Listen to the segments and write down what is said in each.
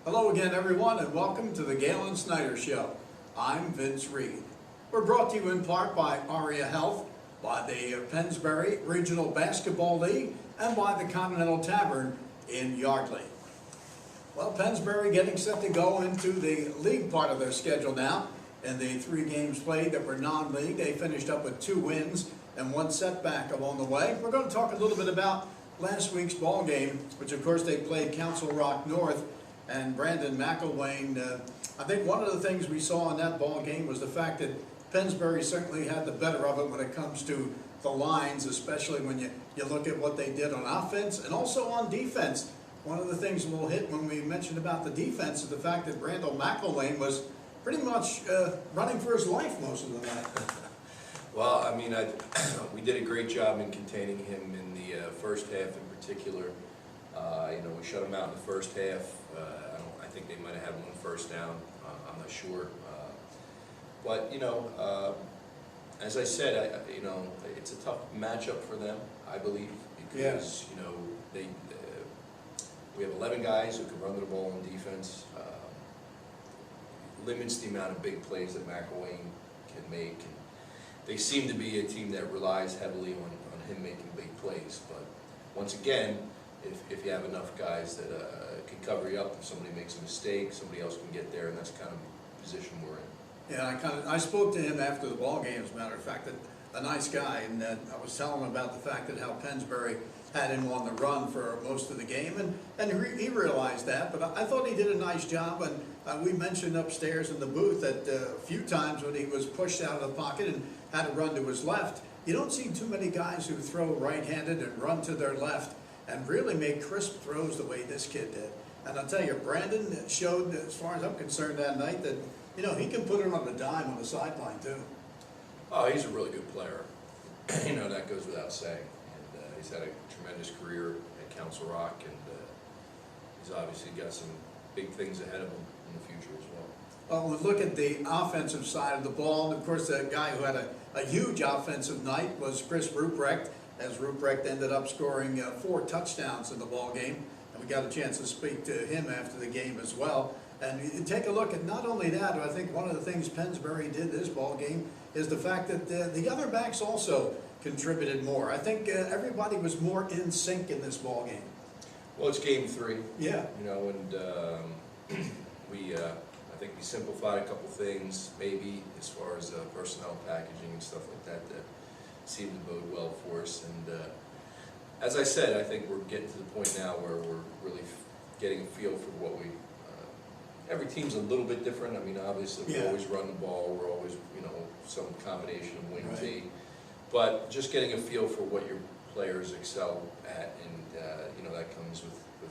Hello again, everyone, and welcome to the Galen Snyder Show. I'm Vince Reed. We're brought to you in part by ARIA Health, by the Pennsbury Regional Basketball League, and by the Continental Tavern in Yardley. Well, Pennsbury getting set to go into the league part of their schedule now. In the 3 games played that were non-league, they finished up with 2 wins and 1 setback along the way. We're going to talk a little bit about last week's ball game, which of course they played Council Rock North and Brandon McElwain. I think one of the things we saw in that ball game was the fact that Pennsbury certainly had the better of it when it comes to the lines, especially when you look at what they did on offense and also on defense. One of the things we'll hit when we mentioned about the defense is the fact that Brandon McElwain was pretty much running for his life most of the night. Well, I mean, we did a great job in containing him in the first half in particular. We shut him out in the first half. I think they might have had 1 first down. I'm not sure. But as I said, it's a tough matchup for them, I believe, because we have 11 guys who can run the ball on defense. Limits the amount of big plays that McElwain can make. And they seem to be a team that relies heavily on him making big plays. But once again, if you have enough guys that can cover you up, if somebody makes a mistake, somebody else can get there, and that's kind of the position we're in. Yeah, I spoke to him after the ball game, as a matter of fact, that a nice guy, and I was telling him about the fact that how Pennsbury had him on the run for most of the game, and he realized that, but I thought he did a nice job, and we mentioned upstairs in the booth that a few times when he was pushed out of the pocket and had to run to his left, you don't see too many guys who throw right-handed and run to their left and really make crisp throws the way this kid did. And I'll tell you, Brandon showed, as far as I'm concerned that night, that he can put it on a dime on the sideline too. Oh, he's a really good player. That goes without saying. And he's had a tremendous career at Council Rock, and he's obviously got some big things ahead of him in the future as well. Well, we look at the offensive side of the ball, and of course the guy who had a huge offensive night was Chris Ruprecht, as Ruprecht ended up scoring 4 touchdowns in the ball game, and we got a chance to speak to him after the game as well. And you take a look at not only that, but I think one of the things Pennsbury did this ball game is the fact that the other backs also contributed more. I think everybody was more in sync in this ball game. Well, it's game 3. Yeah. And I think we simplified a couple things, maybe as far as personnel packaging and stuff like that seemed to bode well for us. And as I said, I think we're getting to the point now where we're really getting a feel for what we. Every team's a little bit different. I mean, obviously we always run the ball. We're always, some combination of wing T. But just getting a feel for what your players excel at, and that comes with a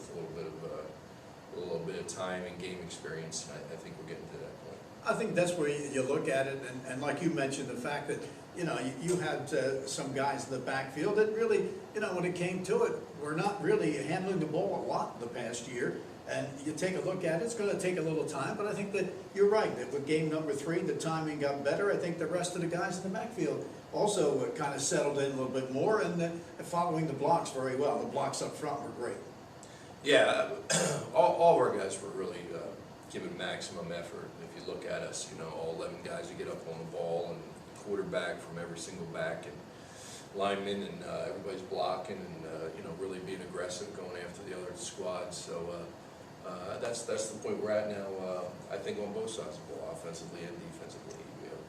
little bit of time and game experience. I think we're getting to that point. I think that's where you look at it, and like you mentioned, the fact that you had some guys in the backfield that really, when it came to it, were not really handling the ball a lot the past year. And you take a look at it, it's going to take a little time, but I think that you're right, that with game number 3, the timing got better. I think the rest of the guys in the backfield also kind of settled in a little bit more, and following the blocks very well. The blocks up front were great. Yeah, all of our guys were really giving maximum effort. If you look at us, all 11 guys who get up on the ball, and quarterback from every single back, and linemen, and everybody's blocking, and really being aggressive, going after the other squads. So that's the point we're at now. I think on both sides of the ball, offensively and defensively, we have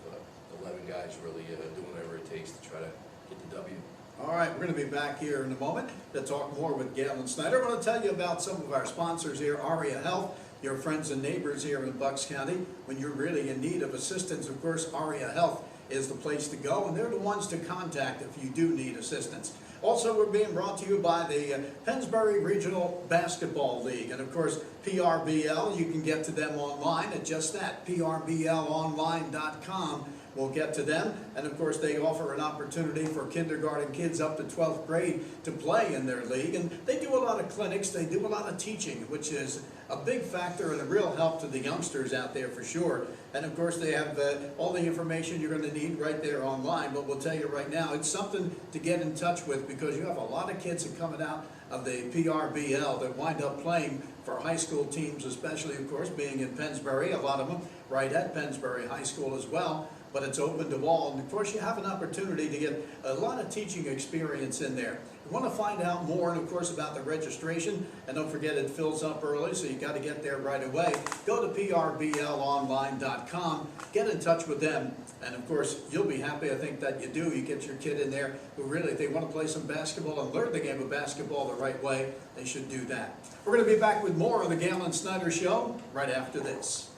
11 guys really doing whatever it takes to try to get the W. All right, we're going to be back here in a moment to talk more with Galen Snyder. I want to tell you about some of our sponsors here, ARIA Health, your friends and neighbors here in Bucks County. When you're really in need of assistance, of course, ARIA Health is the place to go, and they're the ones to contact if you do need assistance. Also, we're being brought to you by the Pennsbury Regional Basketball League, and of course, PRBL. You can get to them online at just that, prblonline.com. We'll get to them, and of course they offer an opportunity for kindergarten kids up to 12th grade to play in their league, and they do a lot of clinics, they do a lot of teaching, which is a big factor and a real help to the youngsters out there for sure. And of course they have all the information you're going to need right there online, but we'll tell you right now, it's something to get in touch with, because you have a lot of kids that coming out of the PRBL that wind up playing for high school teams, especially, of course, being in Pennsbury, a lot of them right at Pennsbury High School as well. But it's open to all, and of course you have an opportunity to get a lot of teaching experience in there. You want to find out more, and of course, about the registration, and don't forget it fills up early, so you got to get there right away. Go to prblonline.com, get in touch with them, and of course you'll be happy, I think, that you do. You get your kid in there who really, if they want to play some basketball and learn the game of basketball the right way, they should do that. We're going to be back with more of the Galen Snyder Show right after this.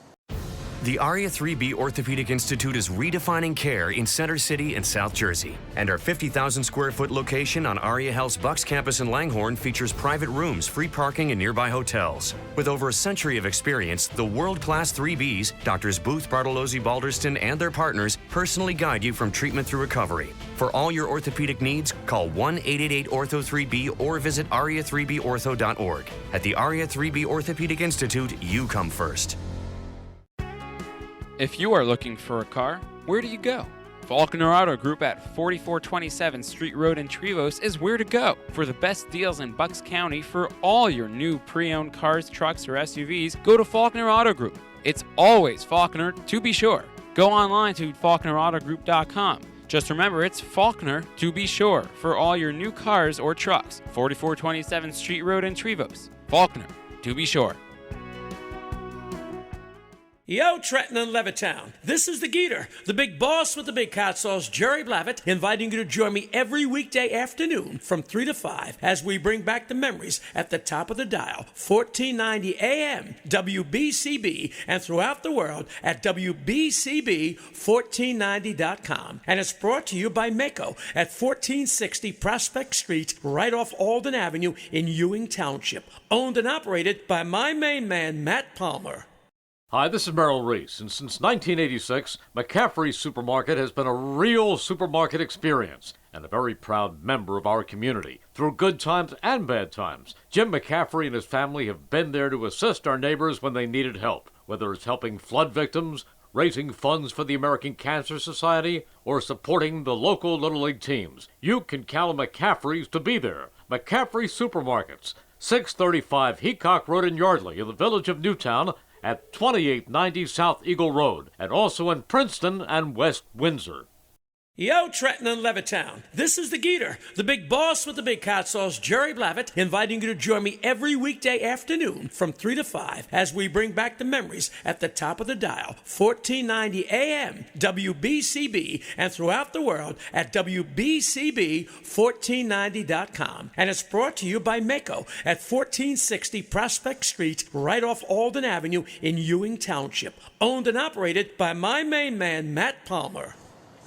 The ARIA 3B Orthopedic Institute is redefining care in Center City and South Jersey. And our 50,000 square foot location on ARIA Health's Bucks campus in Langhorne features private rooms, free parking, and nearby hotels. With over a century of experience, the world-class 3Bs, Doctors Booth, Bartolozzi, Balderston, and their partners personally guide you from treatment through recovery. For all your orthopedic needs, call 1-888-ORTHO-3B or visit aria3bortho.org. At the ARIA 3B Orthopedic Institute, you come first. If you are looking for a car, where do you go? Faulkner Auto Group at 4427 Street Road in Trevose is where to go. For the best deals in Bucks County for all your new pre-owned cars, trucks, or SUVs, go to Faulkner Auto Group. It's always Faulkner, to be sure. Go online to faulknerautogroup.com. Just remember, it's Faulkner, to be sure, for all your new cars or trucks. 4427 Street Road in Trevose. Faulkner, to be sure. Yo, Trenton and Levittown. This is the Geeter, the big boss with the big hot sauce, Jerry Blavitt, inviting you to join me every weekday afternoon from 3 to 5 as we bring back the memories at the top of the dial, 1490 AM, WBCB, and throughout the world at WBCB1490.com. And it's brought to you by Mako at 1460 Prospect Street, right off Alden Avenue in Ewing Township. Owned and operated by my main man, Matt Palmer. Hi, this is Merrill Reese, and since 1986, McCaffrey's Supermarket has been a real supermarket experience and a very proud member of our community. Through good times and bad times, Jim McCaffrey and his family have been there to assist our neighbors when they needed help, whether it's helping flood victims, raising funds for the American Cancer Society, or supporting the local Little League teams. You can count on McCaffrey's to be there. McCaffrey Supermarkets, 635 Heacock Road in Yardley in the village of Newtown, at 2890 South Eagle Road, and also in Princeton and West Windsor. Yo, Trenton and Levittown. This is the Geeter, the big boss with the big hot sauce, Jerry Blavitt, inviting you to join me every weekday afternoon from 3 to 5 as we bring back the memories at the top of the dial, 1490 AM, WBCB, and throughout the world at WBCB1490.com. And it's brought to you by Mako at 1460 Prospect Street, right off Alden Avenue in Ewing Township. Owned and operated by my main man, Matt Palmer.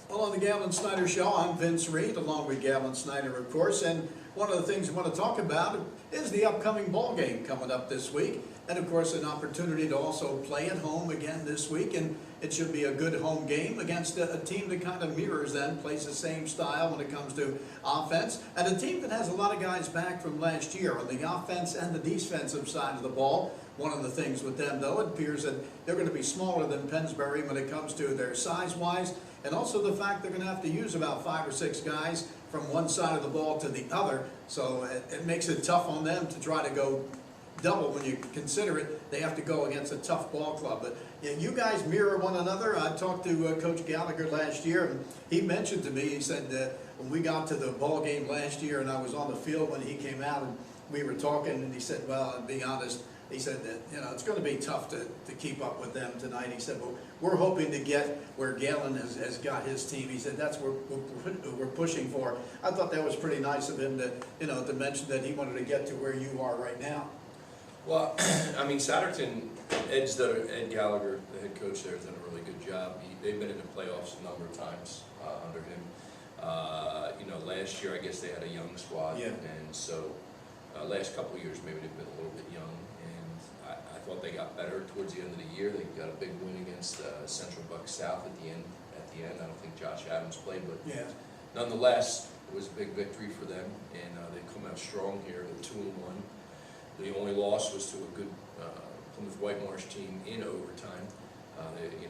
Well, on the Galen Snyder Show, I'm Vince Reed, along with Galen Snyder, of course, and one of the things we want to talk about is the upcoming ball game coming up this week, and of course an opportunity to also play at home again this week, and it should be a good home game against a team that kind of mirrors them, plays the same style when it comes to offense, and a team that has a lot of guys back from last year on the offense and the defensive side of the ball. One of the things with them, though, it appears that they're going to be smaller than Pennsbury when it comes to their size-wise, and also the fact they're going to have to use about 5 or 6 guys from one side of the ball to the other, so it makes it tough on them to try to go double when you consider it. They have to go against a tough ball club. But yeah, you guys mirror one another. I talked to Coach Gallagher last year, and he mentioned to me, he said that when we got to the ball game last year and I was on the field when he came out and we were talking, and he said, well, and being honest, he said that, you know, it's going to be tough to keep up with them tonight. He said, well, we're hoping to get where Galen has got his team. He said, that's what we're pushing for. I thought that was pretty nice of him to, you know, to mention that he wanted to get to where you are right now. Well, I mean, Satterton, Ed Gallagher, the head coach there, has done a really good job. They've been in the playoffs a number of times under him. You know, last year, I guess they had a young squad. Yeah. And so last couple of years, maybe they've been a little bit young. I thought they got better towards the end of the year. They got a big win against Central Bucks South at the end. I don't think Josh Adams played, but yeah, nonetheless, it was a big victory for them, and they come out strong here with 2-1. The only loss was to a good Plymouth Whitemarsh team in overtime.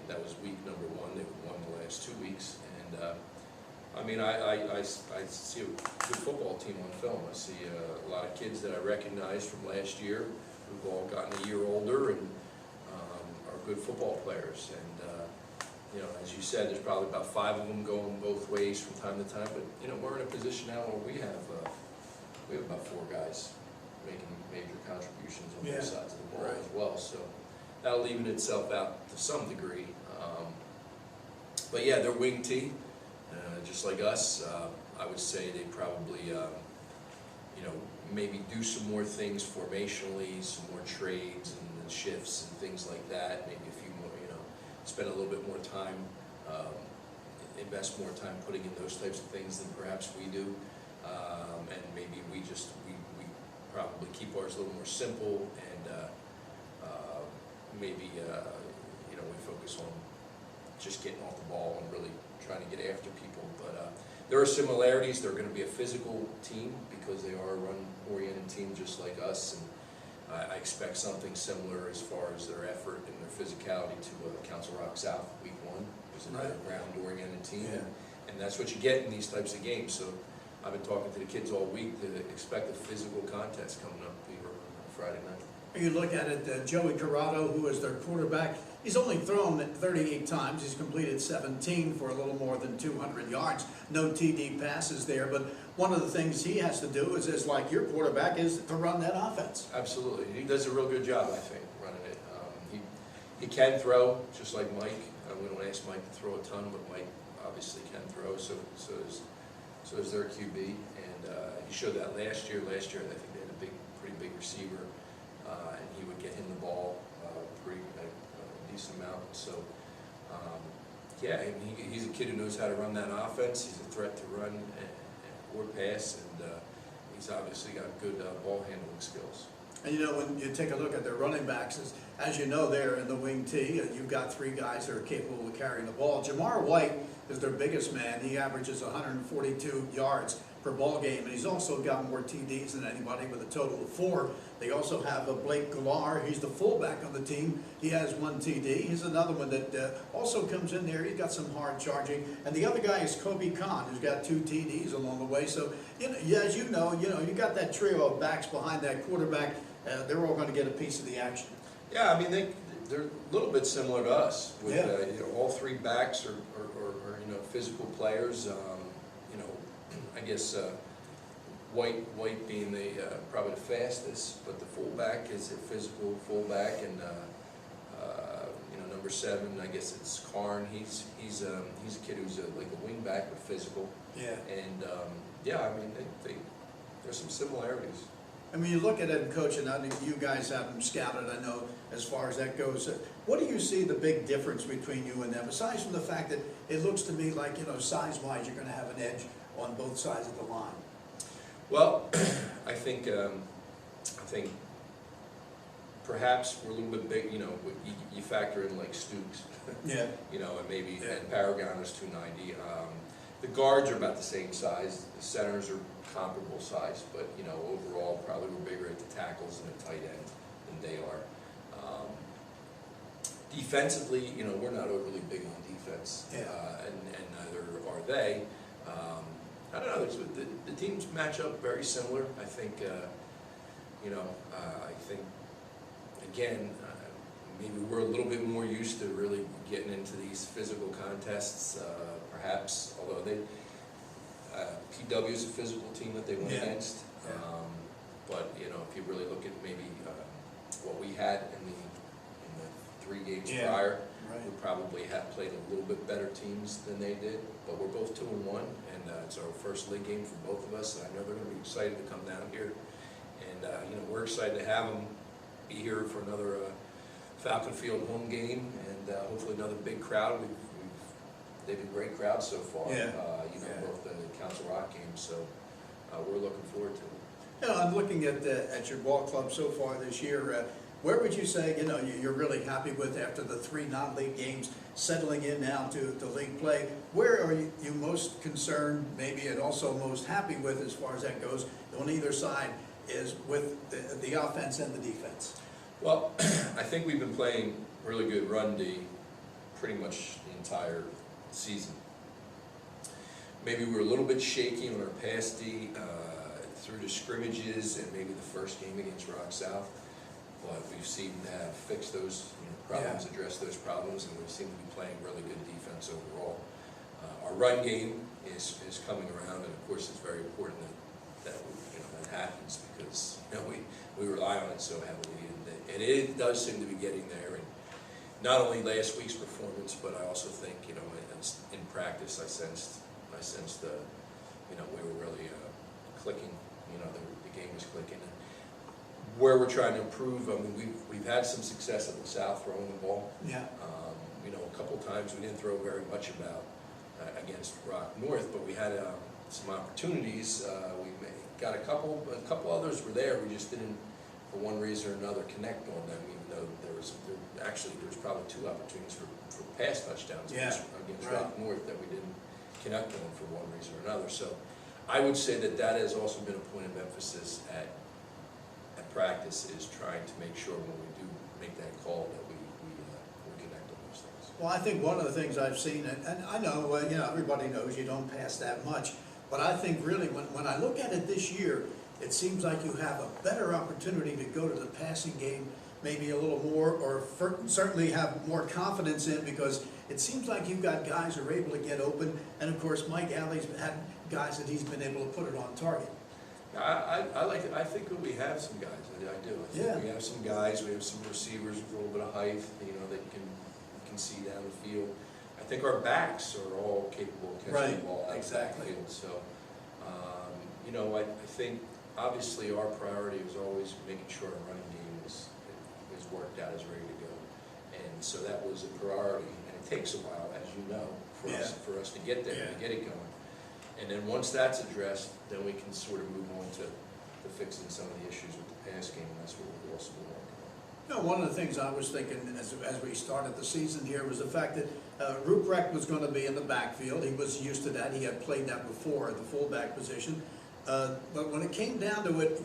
That was week number 1. They won the last 2 weeks, and I mean, I see a good football team on film. I see a lot of kids that I recognize from last year. who've all gotten a year older and are good football players. And you know, as you said, there's probably about 5 of them going both ways from time to time. But you know, we're in a position now where we have about 4 guys making major contributions on both sides of the ball as well. So that'll even itself out to some degree. But yeah, they're wing T, just like us. I would say they probably, you know, maybe do some more things formationally, some more trades and shifts and things like that. Maybe a few more, you know, spend a little bit more time, invest more time putting in those types of things than perhaps we do. And maybe we probably keep ours a little more simple and maybe, you know, we focus on just getting off the ball and really trying to get after people. But there are similarities. They're going to be a physical team because they are a run-oriented team just like us. And I expect something similar as far as their effort and their physicality to Council Rock South Week 1. It's another ground-oriented team. And that's what you get in these types of games. So I've been talking to the kids all week to expect a physical contest coming up here on Friday night. You look at it, Joey Corrado, who is their quarterback, he's only thrown 38 times. He's completed 17 for a little more than 200 yards. No TD passes there, but one of the things he has to do is like your quarterback, is to run that offense. Absolutely. He does a real good job, I think, running it. He can throw, just like Mike. We don't ask Mike to throw a ton, but Mike obviously can throw, so is their QB. And he showed that last year. Last year, I think they had a pretty big receiver. And he would get him the ball a decent amount. So, yeah, he's a kid who knows how to run that offense. He's a threat to run or pass, and he's obviously got good ball handling skills. And you know, when you take a look at their running backs, as you know, they're in the wing T. You've got 3 guys that are capable of carrying the ball. Jamar White is their biggest man. He averages 142 yards per ball game, and he's also got more TDs than anybody with a total of 4. They also have Blake Galar. He's the fullback on the team. He has 1 TD. He's another one that also comes in there. He's got some hard charging. And the other guy is Kobe Khan, who's got 2 TDs along the way. So, you know, as you know, you got that trio of backs behind that quarterback. They're all going to get a piece of the action. Yeah, I mean, they're a little bit similar to us. With, you know, all 3 backs are you know, physical players. You know, I guess White being probably the fastest, but the fullback is a physical fullback, and you know, number 7, I guess it's Karn. He's a kid who's like a wing back but physical. Yeah. And yeah, I mean, there's some similarities. I mean, you look at it, Coach, and I think you guys have them scouted, I know, as far as that goes. What do you see the big difference between you and them, aside from the fact that it looks to me like, you know, size-wise, you're going to have an edge on both sides of the line? Well, I think perhaps we're a little bit big. You know, you factor in like Stooks. Yeah. You know, and maybe and Paragon is 290. The guards are about the same size. The centers are comparable size, but you know, overall, probably we're bigger at the tackles and the tight end than they are. Defensively, you know, we're not overly big on defense, and neither are they. I don't know. The teams match up very similar. I think, you know, I think again, maybe we're a little bit more used to really getting into these physical contests. Perhaps, although PW is a physical team that they went against. But you know, if you really look at maybe what we had in the 3 games prior, we probably have played a little bit better teams than they did. But we're both 2-1, and it's our first league game for both of us. And I know they're going to be excited to come down here, and you know, we're excited to have them be here for another Falcon Field home game, and hopefully another big crowd. They've been great crowds so far. You know, both the Council Rock games, so we're looking forward to it. You know, I'm looking at your ball club so far this year. Where would you say, you know, you're really happy with after the 3 non-league games, settling in now to league play? Where are you most concerned, maybe, and also most happy with as far as that goes on either side, is with the offense and the defense? Well, I think we've been playing really good run D pretty much the entire season. Maybe we were a little bit shaky on our pass D through the scrimmages and maybe the first game against Rock South. but we've seemed to have fixed those problems, addressed those problems, and we seem to be playing really good defense overall. Our run game is coming around, and of course it's very important that that happens, because we rely on it so heavily, and it does seem to be getting there. And not only last week's performance, but I also think in practice I sensed the we were really clicking. The game was clicking. And where we're trying to improve, I mean, we've had some success at the South throwing the ball. Yeah. A couple of times we didn't throw very much against Rock North, but we had some opportunities. Got a couple others were there. We just didn't, for one reason or another, connect on them. Even though there was probably 2 opportunities for pass touchdowns against Rock North that we didn't connect on for one reason or another. So I would say that has also been a point of emphasis at practice, is trying to make sure when we do make that call that we connect on those things. Well, I think one of the things I've seen, and I know, everybody knows you don't pass that much, but I think really when I look at it this year, it seems like you have a better opportunity to go to the passing game maybe a little more, or certainly have more confidence in, because it seems like you've got guys who are able to get open, and of course Mike Alley's had guys that he's been able to put it on target. I think that we have some guys. I do. I think we have some guys. We have some receivers with a little bit of height, that you can see down the field. I think our backs are all capable of catching the ball out of the field. So, I think obviously our priority is always making sure our running game is worked out, is ready to go, and so that was a priority. And it takes a while, as you know, for us to get there and get it going. And then once that's addressed, then we can sort of move on to fixing some of the issues with the pass game, and that's what we've also been working on. One of the things I was thinking as we started the season here was the fact that Ruprecht was going to be in the backfield. He was used to that. He had played that before at the fullback position. But when it came down to it,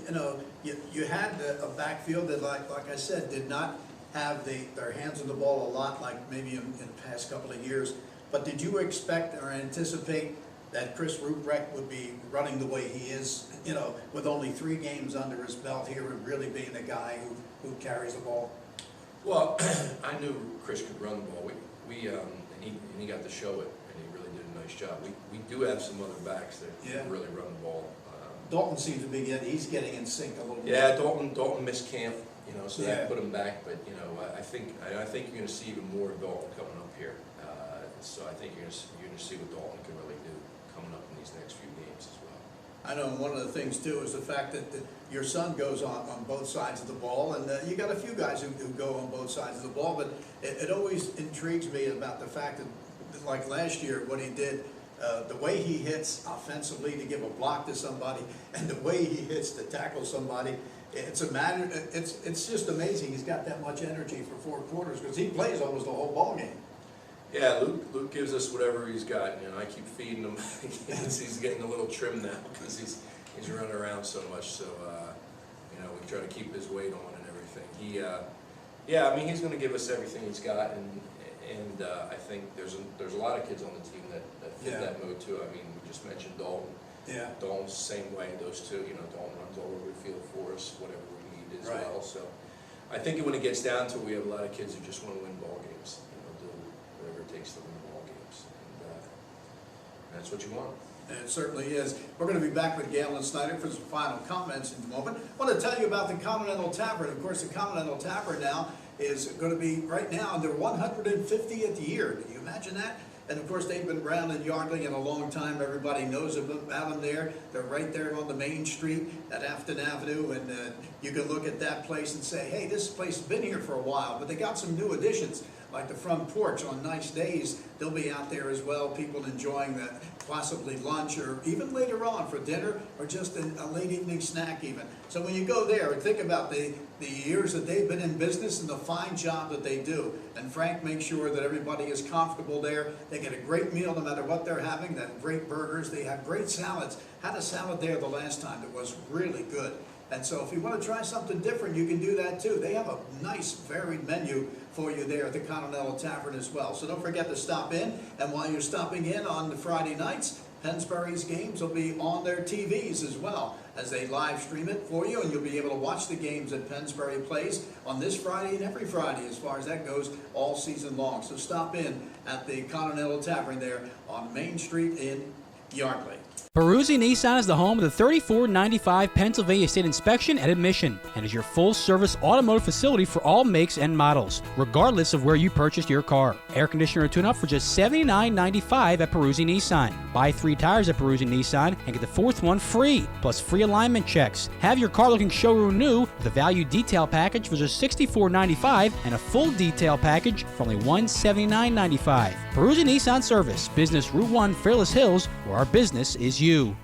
you had a backfield that, like I said, did not have their hands on the ball a lot, like maybe in the past couple of years. But did you expect or anticipate that Chris Ruprecht would be running the way he is, with only 3 games under his belt here, and really being the guy who carries the ball? Well, I knew Chris could run the ball. And he got to show it, and he really did a nice job. We do have some other backs that can really run the ball. Dalton seems to be he's getting in sync a little bit. Yeah, Dalton missed camp, so that put him back. But I think you're going to see even more of Dalton coming up here. So I think you're going to see what Dalton can really do coming up in these next few games as well. I know one of the things too is the fact that your son goes on both sides of the ball, and you got a few guys who go on both sides of the ball. But it always intrigues me about the fact that, like last year, what he did. The way he hits offensively to give a block to somebody, and the way he hits to tackle somebody, it's just amazing. He's got that much energy for 4 quarters, because he plays almost the whole ball game. Yeah, Luke gives us whatever he's got, I keep feeding him. He's getting a little trim now because he's running around so much. So we try to keep his weight on and everything. He's going to give us everything he's got, and I think there's a lot of kids on the team that fit that mode too. We just mentioned Dalton. Yeah. Dalton's the same way. Those two, Dalton runs all over the field for us, whatever we need as well. So I think when it gets down to it, we have a lot of kids who just want to win ball games. Do whatever it takes to win ball games, and that's what you want. And it certainly is. We're going to be back with Galen Snyder for some final comments in a moment. I want to tell you about the Continental Tavern. Of course, the Continental Tavern now is going to be, right now, in their 150th year. Can you imagine that? And of course, they've been around in Yardley in a long time. Everybody knows about them there. They're right there on the main street at Afton Avenue, and you can look at that place and say, hey, this place has been here for a while, but they got some new additions, like the front porch. On nice days, they'll be out there as well, people enjoying the possibly lunch, or even later on for dinner, or just a late evening snack even. So when you go there and think about the years that they've been in business and the fine job that they do, and Frank makes sure that everybody is comfortable there. They get a great meal no matter what they're having. They have great burgers. They have great salads. Had a salad there the last time that was really good. And so if you want to try something different, you can do that too. They have a nice varied menu for you there at the Continental Tavern as well. So don't forget to stop in. And while you're stopping in on the Friday nights, Pennsbury's games will be on their TVs as well as they live stream it for you, and you'll be able to watch the games that Pennsbury plays on this Friday and every Friday as far as that goes all season long. So stop in at the Continental Tavern there on Main Street in Yardley. Peruzzi Nissan is the home of the 3495 Pennsylvania State Inspection and Admission and is your full-service automotive facility for all makes and models, regardless of where you purchased your car. Air conditioner tune-up for just $79.95 at Peruzzi Nissan. Buy 3 tires at Peruzzi Nissan and get the 4th one free, plus free alignment checks. Have your car looking showroom new with a value detail package for just $64.95 and a full detail package for only $179.95. Peruzzi Nissan Service, Business Route 1, Fairless Hills, where our business is you.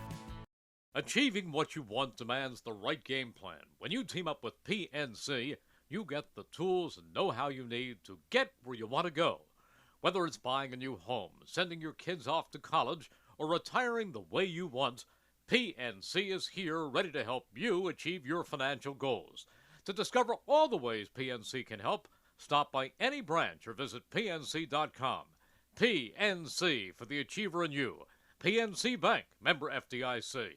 Achieving what you want demands the right game plan. When you team up with PNC, you get the tools and know-how you need to get where you want to go. Whether it's buying a new home, sending your kids off to college, or retiring the way you want, PNC is here ready to help you achieve your financial goals. To discover all the ways PNC can help, stop by any branch or visit PNC.com. PNC for the achiever in you. PNC Bank, member FDIC.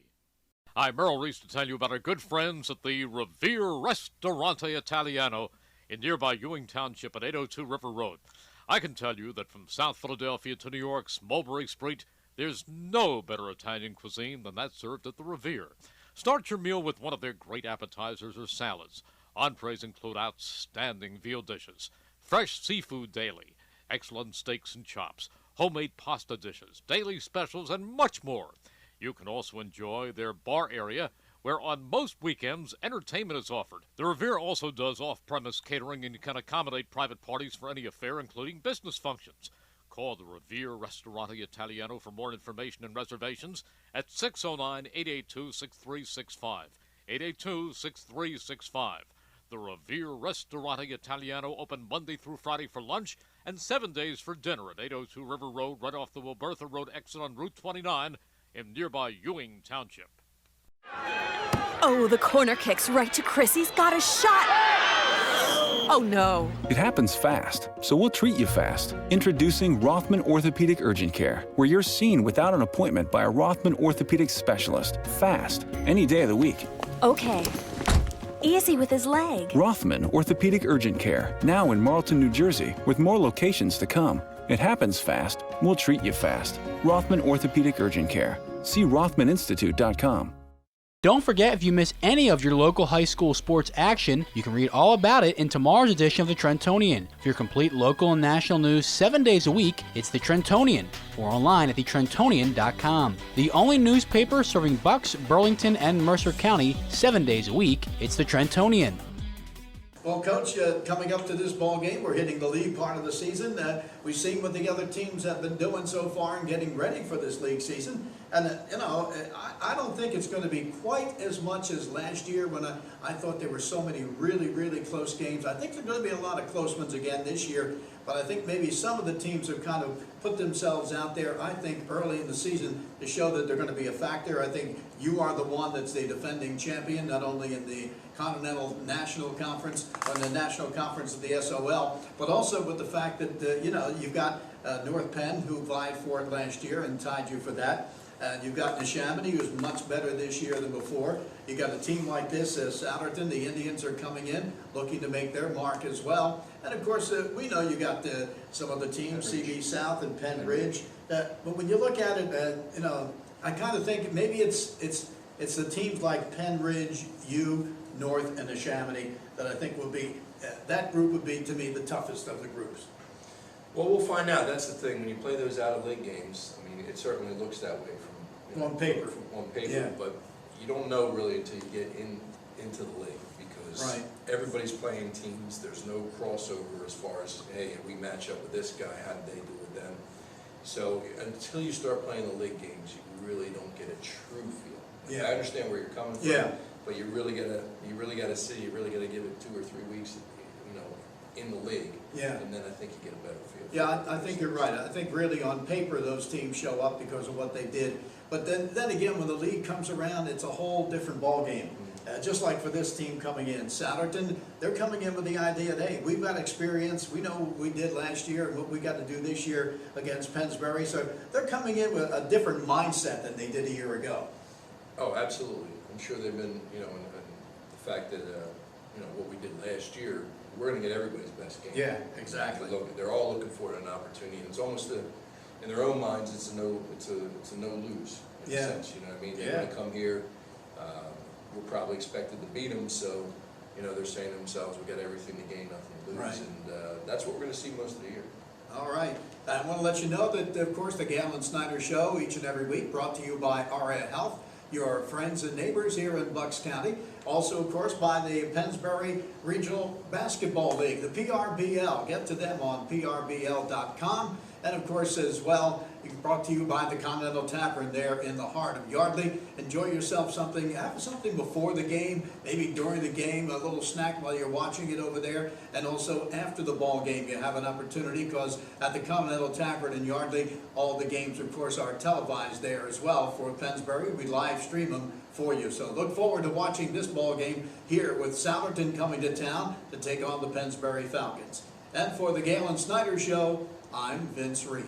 I'm Merrill Reese to tell you about our good friends at the Revere Ristorante Italiano in nearby Ewing Township at 802 River Road. I can tell you that from South Philadelphia to New York's Mulberry Street, there's no better Italian cuisine than that served at the Revere. Start your meal with one of their great appetizers or salads. Entrees include outstanding veal dishes, fresh seafood daily, excellent steaks and chops, homemade pasta dishes, daily specials, and much more. You can also enjoy their bar area, where on most weekends, entertainment is offered. The Revere also does off-premise catering and can accommodate private parties for any affair, including business functions. Call the Revere Ristorante Italiano for more information and reservations at 609-882-6365. 882-6365. The Revere Ristorante Italiano open Monday through Friday for lunch and 7 days for dinner at 802 River Road, right off the Wilbertha Road exit on Route 29 in nearby Ewing Township. Oh, the corner kick's right to Chris. He's got a shot. Oh, no. It happens fast, so we'll treat you fast. Introducing Rothman Orthopedic Urgent Care, where you're seen without an appointment by a Rothman Orthopedic specialist. Fast, any day of the week. Okay. Easy with his leg. Rothman Orthopedic Urgent Care, now in Marlton, New Jersey, with more locations to come. It happens fast, we'll treat you fast. Rothman Orthopedic Urgent Care. See RothmanInstitute.com. Don't forget, if you miss any of your local high school sports action, you can read all about it in tomorrow's edition of the Trentonian. For your complete local and national news 7 days a week, it's the Trentonian, or online at thetrentonian.com. The only newspaper serving Bucks, Burlington, and Mercer County 7 days a week, it's the Trentonian. Well, Coach, coming up to this ball game, we're hitting the league part of the season. We've seen what the other teams have been doing so far and getting ready for this league season. And, I don't think it's going to be quite as much as last year when I thought there were so many really, really close games. I think there are going to be a lot of close ones again this year, but I think maybe some of the teams have kind of put themselves out there, I think, early in the season to show that they're going to be a factor. I think you are the one that's the defending champion, not only in the Continental National Conference or the National Conference of the SOL, but also with the fact that, you've got North Penn, who vied for it last year and tied you for that. You've got Neshaminy, who's much better this year than before. You got a team like this as Souderton. The Indians are coming in, looking to make their mark as well. And of course, we know you got some of the teams, CV South and Penn Ridge. But when you look at it, I kind of think maybe it's the teams like Penn Ridge, North, and Neshaminy that I think will be that group would be to me the toughest of the groups. Well, we'll find out. That's the thing. When you play those out-of-league games, I mean, it certainly looks that way on paper. Yeah. But you don't know really until you get into the league, because everybody's playing teams. There's no crossover as far as, hey, we match up with this guy. How did they do with them? So until you start playing the league games, you really don't get a true feel. Yeah. I understand where you're coming from. Yeah. But you really gotta see. You really gotta give it 2 or 3 weeks, in the league. Yeah. And then I think you get a better feel. Yeah, I think you're right. I think really on paper those teams show up because of what they did. But then again, when the league comes around, it's a whole different ball game. Just like for this team coming in, Souderton, they're coming in with the idea that, hey, we've got experience, we know what we did last year and what we got to do this year against Pennsbury, so they're coming in with a different mindset than they did a year ago. Oh, absolutely. I'm sure they've been, and the fact that, what we did last year, we're going to get everybody's best game. Yeah, exactly. They're all looking for an opportunity. It's almost in their own minds, it's a no lose in a sense. You know what I mean? They want to come here. We're probably expected to beat them, so they're saying to themselves, "We got everything to gain, nothing to lose," Right. And that's what we're going to see most of the year. All right. I want to let you know that, of course, the Galen Snyder Show each and every week brought to you by Aria Health, your friends and neighbors here in Bucks County. Also, of course, by the Pennsbury Regional Basketball League, the PRBL. Get to them on prbl.com. And, of course, as well, brought to you by the Continental Tavern there in the heart of Yardley. Enjoy yourself something, have something before the game, maybe during the game, a little snack while you're watching it over there. And also after the ball game, you have an opportunity because at the Continental Tavern in Yardley, all the games, of course, are televised there as well for Pennsbury. We live stream them for you. So look forward to watching this ball game here with Souderton coming to town to take on the Pennsbury Falcons. And for the Galen Snyder Show, I'm Vince Reed.